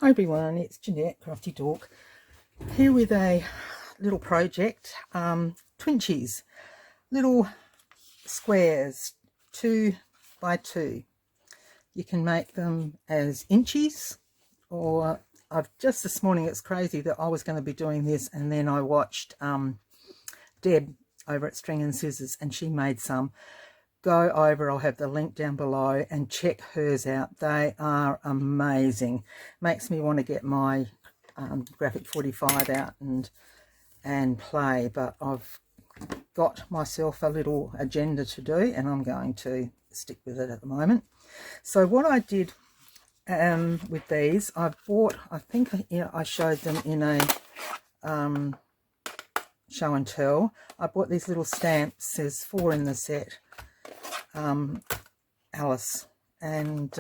Hi everyone, it's Janette, Crafty Dawk, here with a little project, Twinchies, little squares, 2 by 2. You can make them as inchies, or just this morning, it's crazy that I was going to be doing this, and then I watched Deb over at String and Scissors, and she made some. Go over, I'll have the link down below, and check hers out. They are amazing. Makes me want to get my graphic 45 out and play, but I've got myself a little agenda to do, and I'm going to stick with it at the moment. So what I did with these, I bought, I think I showed them in a show and tell. I bought these little stamps. There's 4 in the set. Alice, and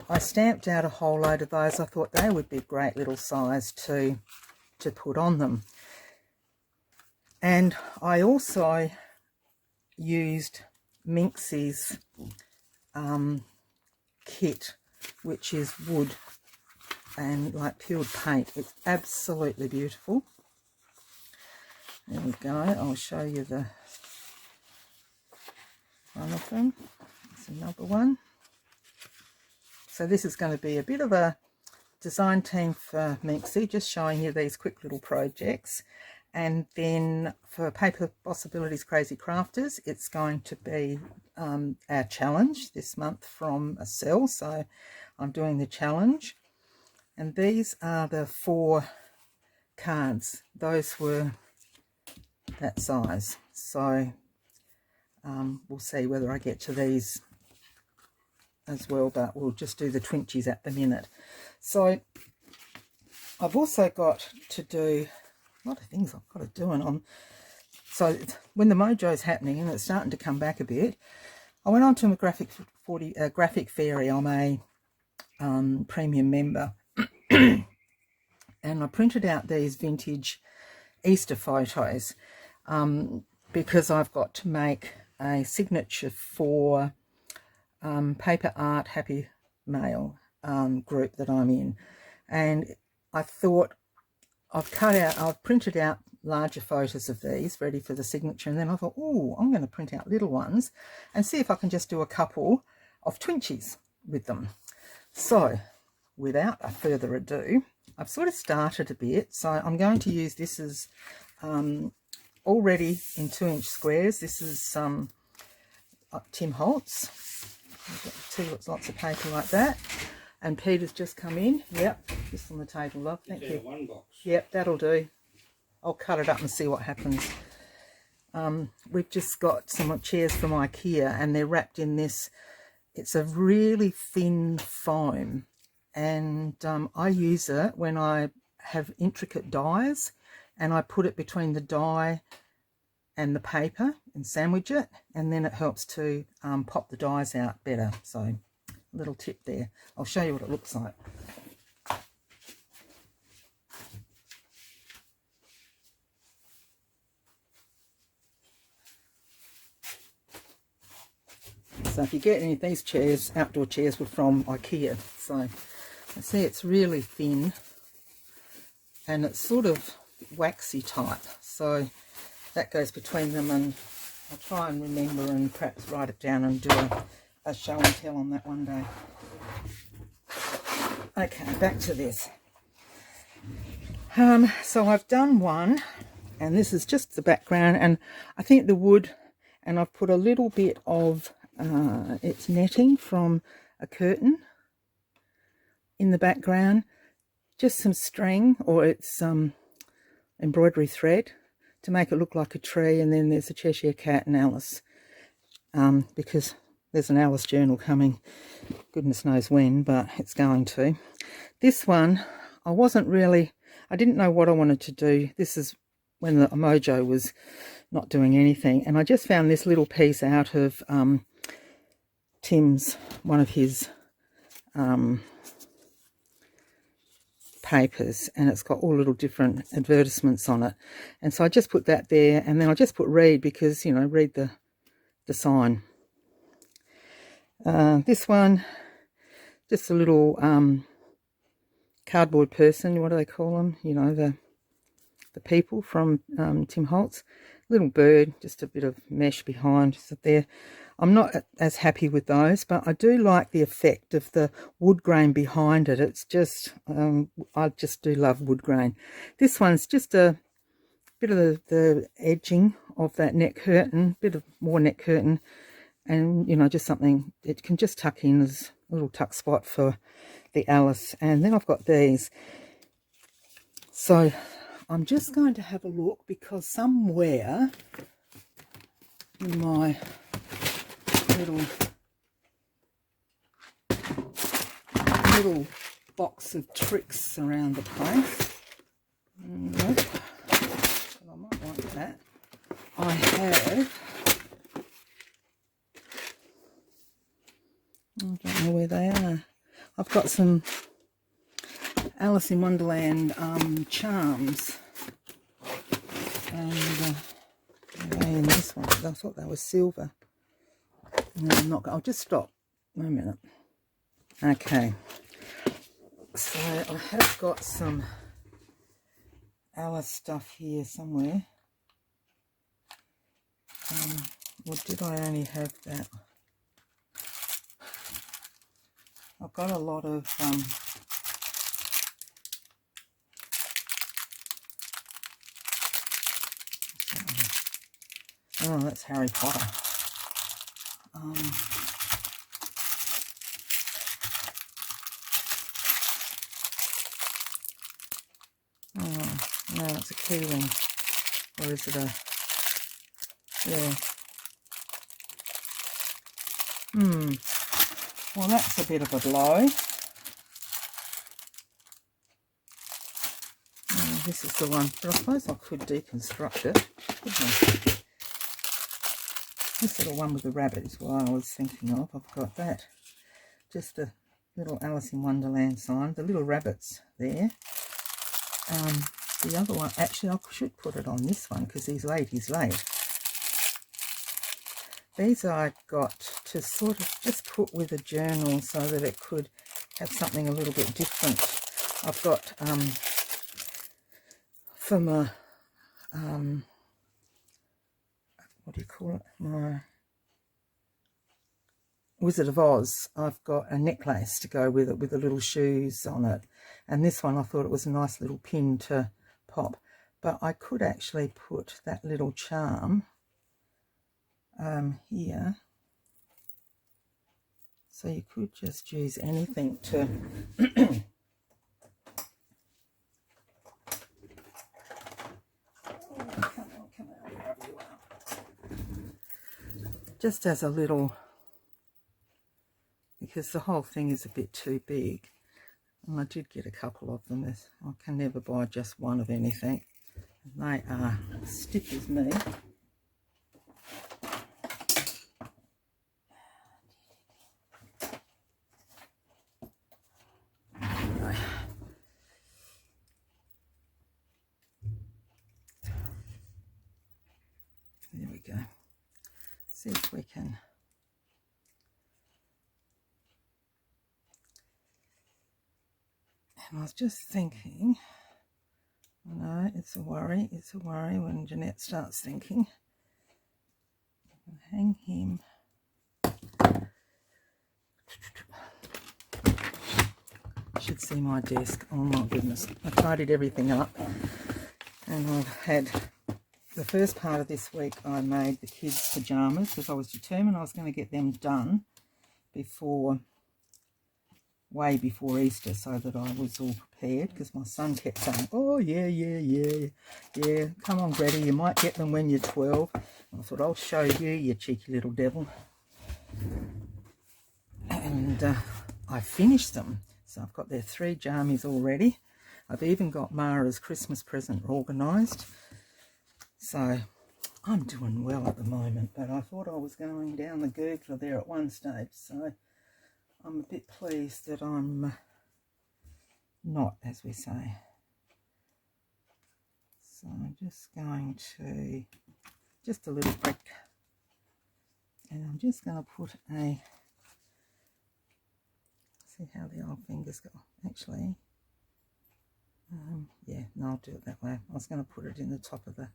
I stamped out a whole load of those. I thought they would be a great little size to put on them. And I also used Minxie's kit, which is wood and like peeled paint. It's absolutely beautiful. There we go. I'll show you the one of them. There's another one. So this is going to be a bit of a design team for Minxie, just showing you these quick little projects. And then for Paper Possibilities Crazy Crafters, it's going to be our challenge this month from a cell. So I'm doing the challenge. And these are the 4 cards. Those were that size. So we'll see whether I get to these as well, but we'll just do the Twinchies at the minute. So I've also got to do a lot of things I've got to do, and so when the mojo's happening and it's starting to come back a bit, I went on to a Graphic Fairy. I'm a premium member, and I printed out these vintage Easter photos because I've got to make a signature for Paper Art Happy Mail group that I'm in, and I thought I've printed out larger photos of these ready for the signature, and then I thought, oh, I'm going to print out little ones and see if I can just do a couple of Twinchies with them. So without further ado, I've sort of started a bit, so I'm going to use this as already in 2-inch squares. This is Tim Holtz. I've got lots of paper like that. And Peter's just come in. Yep, just on the table, love. Thank you. One box. Yep, that'll do. I'll cut it up and see what happens. We've just got some chairs from IKEA, and they're wrapped in this. It's a really thin foam, and I use it when I have intricate dies, and I put it between the die and the paper and sandwich it, and then it helps to pop the dies out better. So a little tip there. I'll show you what it looks like. So if you get any of these chairs, outdoor chairs were from IKEA. So I see it's really thin, and it's sort of waxy type. So that goes between them, and I'll try and remember and perhaps write it down and do a show and tell on that one day. Okay, back to this. So I've done one, and this is just the background, and I think the wood, and I've put a little bit of it's netting from a curtain in the background, just some string, or it's embroidery thread to make it look like a tree. And then there's a Cheshire Cat and Alice, because there's an Alice journal coming, goodness knows when, but it's going to. This one, I didn't know what I wanted to do. This is when the mojo was not doing anything, and I just found this little piece out of Tim's, one of his papers, and it's got all little different advertisements on it, and so I just put that there, and then I just put read, because, you know, read the sign. This one, just a little cardboard person, what do they call them? You know, the people from Tim Holtz. Little bird, just a bit of mesh behind there. I'm not as happy with those, but I do like the effect of the wood grain behind it. It's just, I just do love wood grain. This one's just a bit of the edging of that neck curtain, bit of more neck curtain, and, you know, just something it can just tuck in as a little tuck spot for the Alice. And then I've got these. So I'm just going to have a look, because somewhere in my little box of tricks around the place, nope, but I might like that, I have, I don't know where they are, I've got some Alice in Wonderland charms, and they're in this one. I thought they were silver. No, I'm not. I'll just stop. Wait a minute. Okay. So I have got some Alice stuff here somewhere. Or did I only have that? I've got a lot of oh, that's Harry Potter. Oh, no, it's a key ring. Or is it a... Yeah. Well, that's a bit of a blow. This is the one, but I suppose I could deconstruct it, couldn't I? This little one with the rabbit is what I was thinking of. I've got that. Just a little Alice in Wonderland sign. The little rabbits there. The other one, actually I should put it on this one, because he's late. These I got to sort of just put with a journal so that it could have something a little bit different. I've got from a what do you call it, my Wizard of Oz, I've got a necklace to go with it with the little shoes on it, and this one I thought it was a nice little pin to pop, but I could actually put that little charm here, so you could just use anything to just as a little, because the whole thing is a bit too big, and I did get a couple of them. I can never buy just one of anything. They are stiff as me. There we go. See if we can. And I was just thinking, I know it's a worry when Janette starts thinking. Hang him. Should see my desk. Oh my goodness. I tidied everything up, and I've had the first part of this week I made the kids' pyjamas, because I was determined I was going to get them done way before Easter, so that I was all prepared, because my son kept saying, oh yeah, come on Greta, you might get them when you're 12. And I thought, I'll show you, you cheeky little devil. And I finished them, so I've got their 3 jammies already. I've even got Mara's Christmas present organised, so I'm doing well at the moment. But I thought I was going down the gurgler there at one stage, so I'm a bit pleased that I'm not, as we say. So I'm just going to, just a little break, and I'm just going to put see how the old fingers go. Actually, Yeah, no, I'll do it that way. I was going to put it in the top of the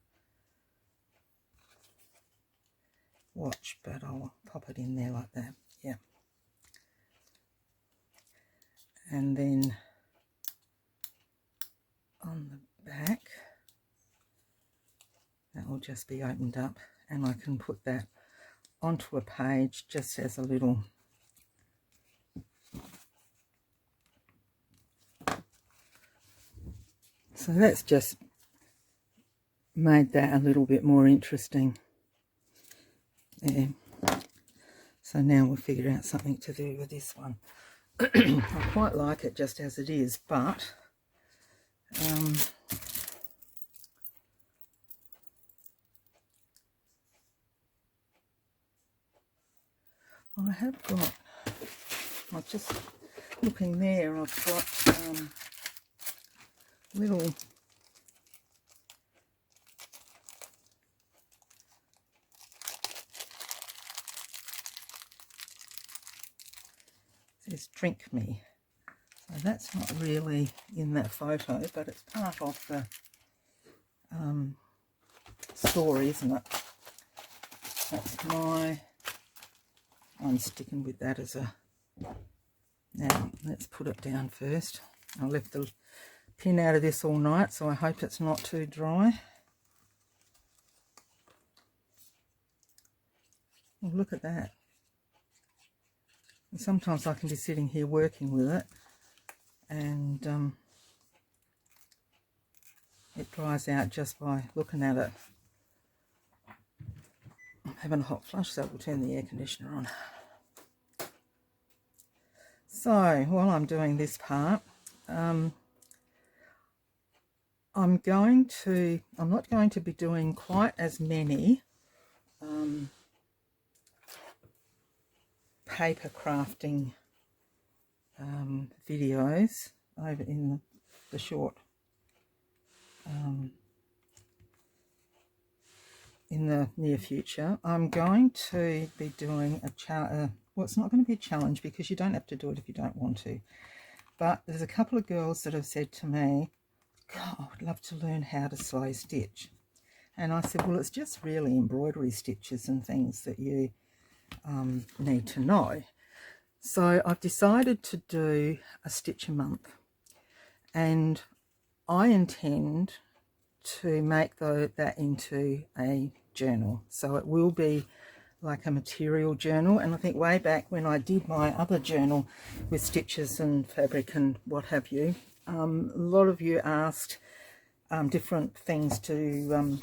watch, but I'll pop it in there like that. Yeah. And then on the back, that will just be opened up, and I can put that onto a page just as a little so that's just made that a little bit more interesting. Yeah. So now we'll figure out something to do with this one. I quite like it just as it is, but I have got, I'm just looking there, I've got little it says drink me. So that's not really in that photo, but it's part of the story, isn't it? That's my, I'm sticking with that as a, now let's put it down first. I left the pin out of this all night, so I hope it's not too dry. Oh, look at that. And sometimes I can be sitting here working with it, and it dries out just by looking at it. I'm having a hot flush, so we'll turn the air conditioner on. So while I'm doing this part, I'm not going to be doing quite as many paper crafting videos over in the short in the near future. I'm going to be doing a challenge. Well, it's not going to be a challenge because you don't have to do it if you don't want to, but there's a couple of girls that have said to me, God, I would love to learn how to slow stitch. And I said, well, it's just really embroidery stitches and things that you need to know. So I've decided to do a stitch a month, and I intend to make that into a journal. So it will be like a material journal. And I think way back when I did my other journal with stitches and fabric and what have you, a lot of you asked different things to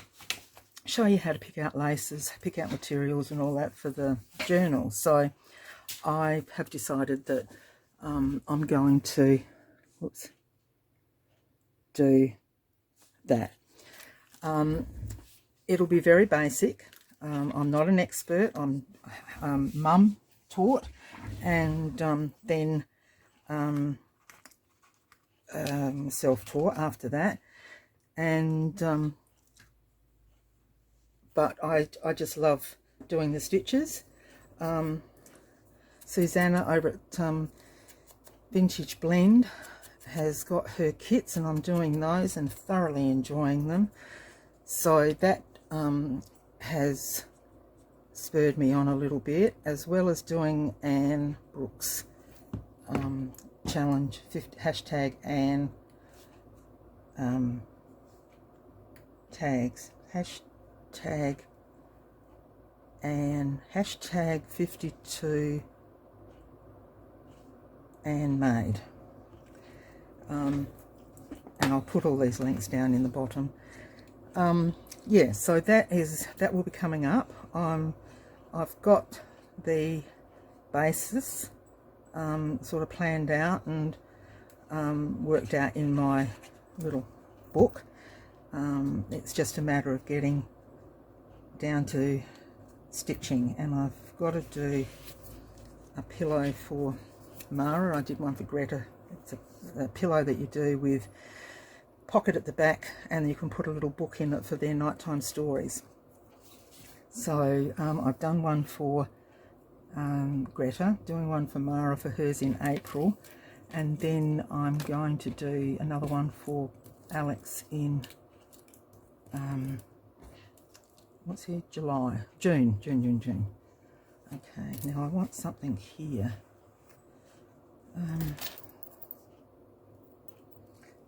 show you how to pick out laces, pick out materials and all that for the journal. So I have decided that I'm going to do that. It'll be very basic. I'm not an expert. I'm mum taught, and then self-taught after that. And but I just love doing the stitches. Susanna over at Vintage Blend has got her kits, and I'm doing those and thoroughly enjoying them. So that has spurred me on a little bit, as well as doing Anne Brooks challenge, hashtag Anne tags, hashtag and hashtag 52 and made. And I'll put all these links down in the bottom. Yeah, so that will be coming up. I've got the basis sort of planned out and worked out in my little book. It's just a matter of getting down to stitching, and I've got to do a pillow for Mara. I did one for Greta. It's a pillow that you do with pocket at the back, and you can put a little book in it for their nighttime stories. So I've done one for Greta, doing one for Mara for hers in April, and then I'm going to do another one for Alex in what's here? June. Okay, now I want something here.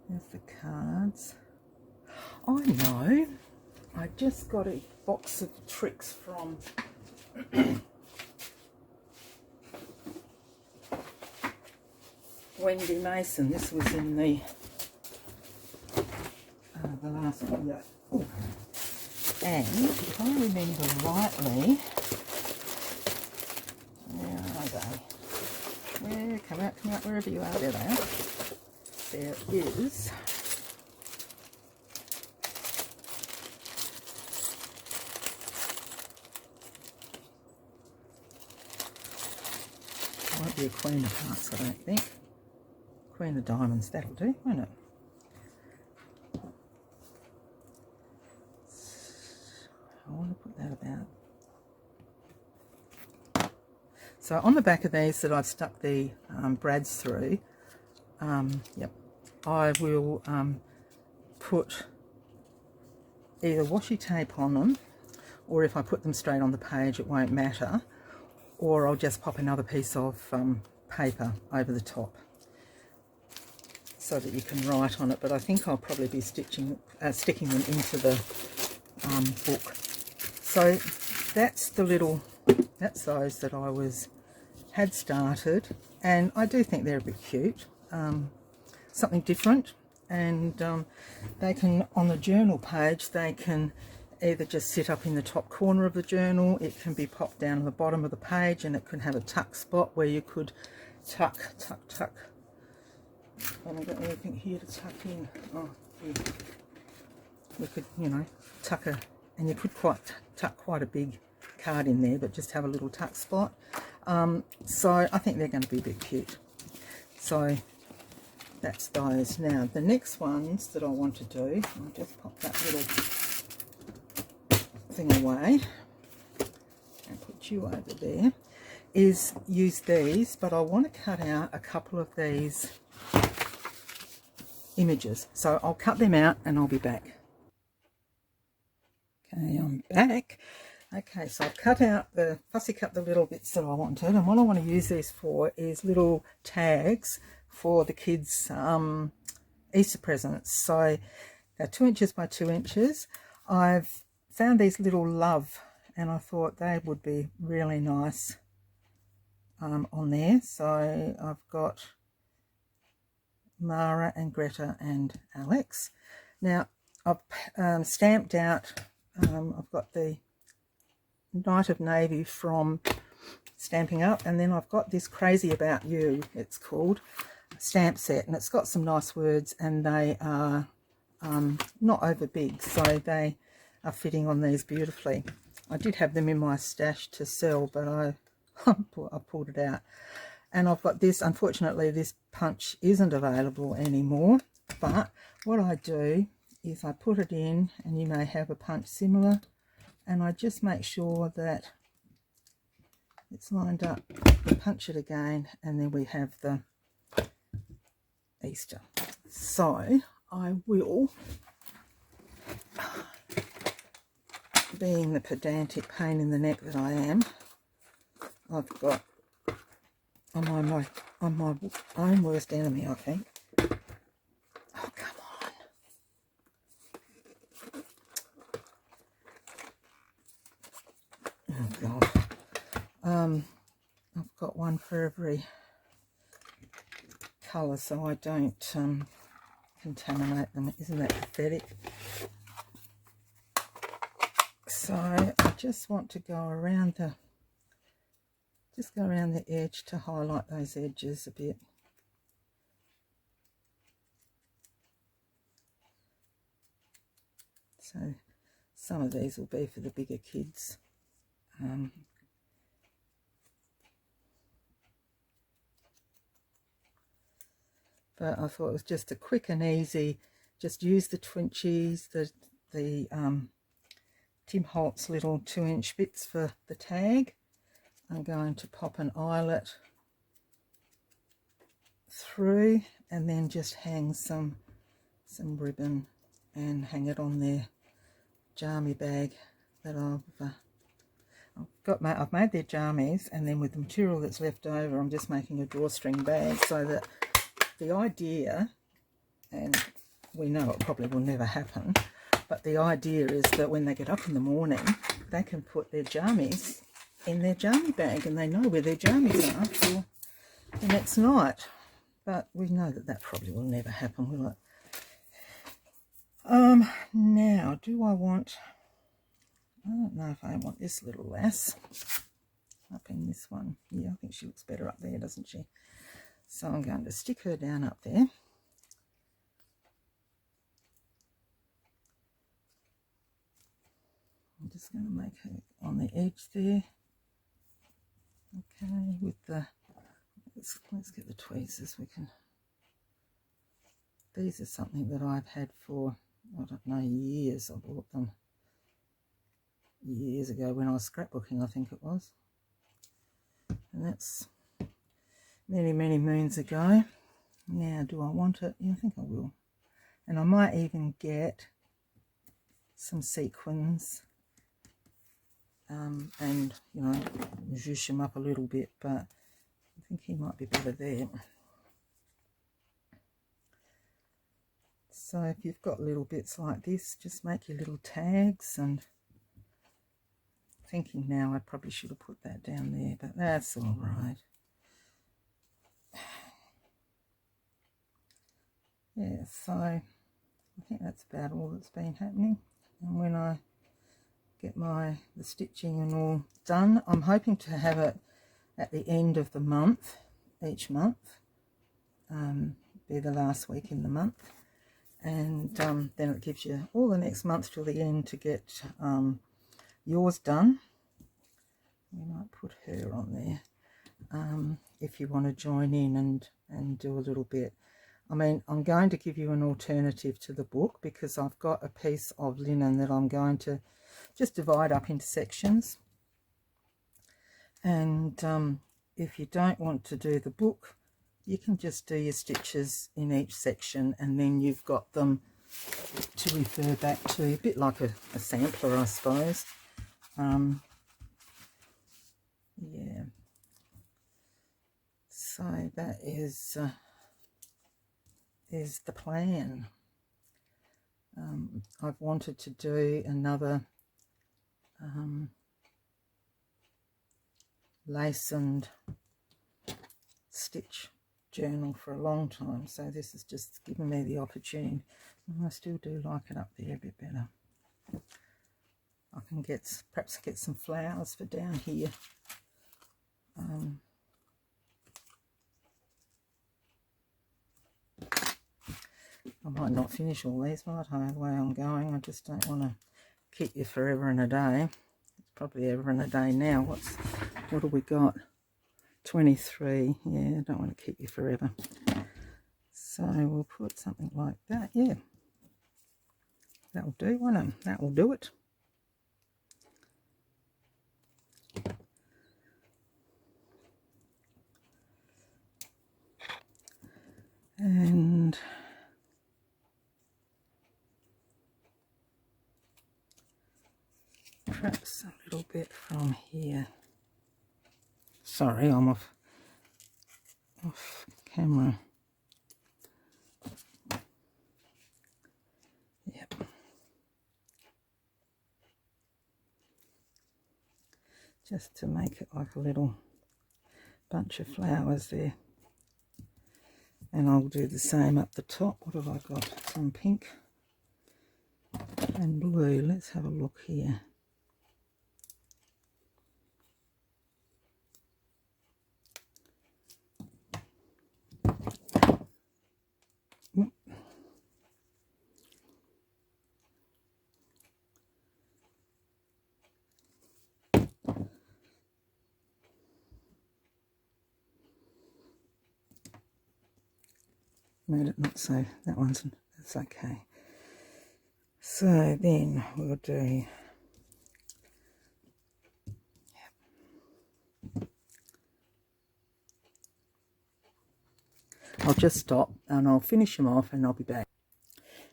There's the cards. I know. I just got a box of tricks from Wendy Mason. This was in the last video. And if I remember rightly, where are they? Where? Come out, wherever you are. There they are. There is won't be a Queen of Hearts, I don't think. Queen of Diamonds, that'll do, won't it? I want to put that about. So on the back of these that I've stuck the brads through, yep, I will put either washi tape on them, or if I put them straight on the page it won't matter, or I'll just pop another piece of paper over the top so that you can write on it. But I think I'll probably be sticking them into the book. So that's those that I had started, and I do think they're a bit cute, something different. And they can, on the journal page, they can either just sit up in the top corner of the journal, it can be popped down at the bottom of the page, and it can have a tuck spot where you could tuck. I haven't got anything here to tuck in. Oh, here. You could, you know, and you could tuck quite a big card in there, but just have a little tuck spot. So I think they're going to be a bit cute. So that's those. Now the next ones that I want to do, I'll just pop that little thing away and put you over there, is use these, but I want to cut out a couple of these images. So I'll cut them out and I'll be back. Okay, I'm back. Okay, so I've fussy cut the little bits that I wanted, and what I want to use these for is little tags for the kids' Easter presents. So they're 2 inches by 2 inches. I've found these little love, and I thought they would be really nice on there. So I've got Mara and Greta and Alex. Now I've stamped out, I've got the Night of Navy from Stamping Up, and then I've got this Crazy About You, it's called, stamp set, and it's got some nice words, and they are not over big, so they are fitting on these beautifully. I did have them in my stash to sell, but I pulled it out. And I've got this, unfortunately this punch isn't available anymore, but what I do is I put it in, and you may have a punch similar, and I just make sure that it's lined up. We punch it again, and then we have the Easter. So I will, being the pedantic pain in the neck that I am, I've got, I'm my own worst enemy, I think. Oh, come on. Oh, God. I've got one for every colour, so I don't contaminate them. Isn't that pathetic? So I just want to go around the edge to highlight those edges a bit. So some of these will be for the bigger kids. But I thought it was just a quick and easy, just use the Twinchies, the Tim Holtz little 2-inch bits for the tag. I'm going to pop an eyelet through, and then just hang some some ribbon and hang it on their jammy bag that I've made their jammies, and then with the material that's left over I'm just making a drawstring bag, so that the idea, and we know it probably will never happen, but the idea is that when they get up in the morning they can put their jammies in their jammy bag and they know where their jammies are for the next night. But we know that that probably will never happen, will it? Now, do I want... I don't know if I want this little lass up in this one. Yeah, I think she looks better up there, doesn't she? So I'm going to stick her down up there. I'm just going to make her on the edge there. Okay, with the... Let's get the tweezers. We can... These are something that I've had for, I don't know, years. I bought them years ago when I was scrapbooking, I think it was. And that's many, many moons ago. Now, do I want it? Yeah, I think I will. And I might even get some sequins and, you know, zhoosh them up a little bit, but I think he might be better there. So if you've got little bits like this, just make your little tags. And thinking now I probably should have put that down there, but that's all right. Yeah, so I think that's about all that's been happening. And when I get the stitching and all done, I'm hoping to have it at the end of the month, each month, be the last week in the month, and then it gives you all the next month till the end to get yours done. We might put her on there if you want to join in and do a little bit. I mean, I'm going to give you an alternative to the book, because I've got a piece of linen that I'm going to just divide up into sections. And if you don't want to do the book, you can just do your stitches in each section, and then you've got them to refer back to, a bit like a sampler, I suppose. Yeah. So that is the plan. I've wanted to do another lace and stitch journal for a long time, so this has just given me the opportunity. And I still do like it up there a bit better. I can perhaps get some flowers for down here. I might not finish all these, might I, the way I'm going. I just don't want to keep you forever and a day. It's probably ever and a day now. What have we got? 23. Yeah, I don't want to keep you forever. So we'll put something like that. Yeah, that'll do, won't it? That will do it. And perhaps a little bit from here. Sorry, I'm off camera. Yep. Just to make it like a little bunch of flowers there. And I'll do the same up the top. What have I got? Some pink and blue. Let's have a look here. Made it not so, that one's, it's okay. So then we'll do, I'll just stop and I'll finish them off and I'll be back.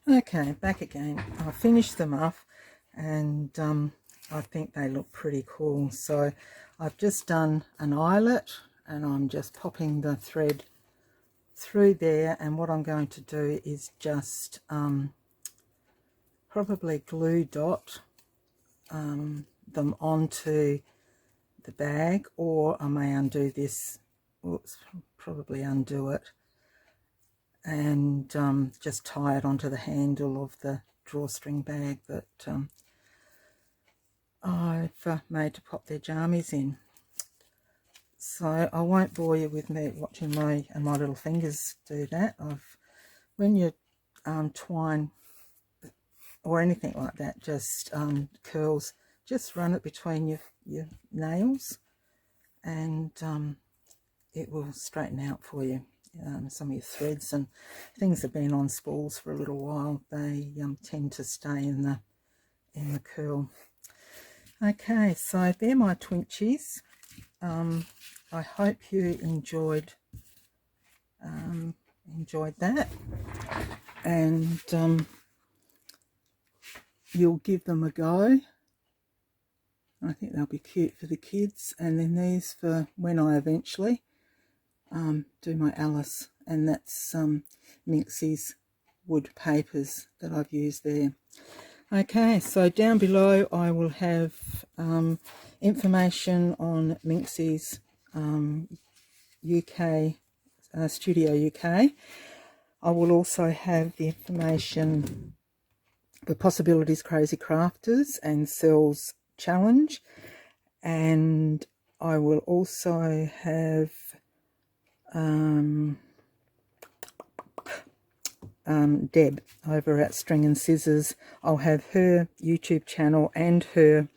Okay, back again. I finished them off, and I think they look pretty cool. So I've just done an eyelet, and I'm just popping the thread through there, and what I'm going to do is just probably glue dot them onto the bag, or I may undo this. Oops, probably undo it, and just tie it onto the handle of the drawstring bag that I've made to pop their jammies in. So I won't bore you with me watching my little fingers do that. When you twine or anything like that, just curls, just run it between your nails, and it will straighten out for you. Some of your threads and things have been on spools for a little while. They tend to stay in the curl. Okay, so they're my Twinchies. I hope you enjoyed that, and you'll give them a go. I think they'll be cute for the kids. And then these for when I eventually do my Alice, and that's Minxie's wood papers that I've used there. Okay, so down below I will have information on Minxie's UK Studio UK. I will also have the information for Possibilities Crazy Crafters and Cells Challenge, and I will also have Deb over at String and Scissors. I'll have her YouTube channel and her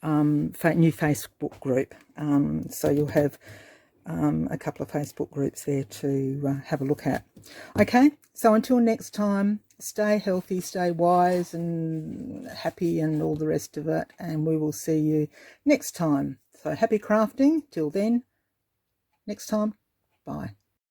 new Facebook group. So you'll have a couple of Facebook groups there to have a look at. Okay, so until next time, stay healthy, stay wise and happy and all the rest of it, and we will see you next time. So happy crafting. Till then, next time, bye.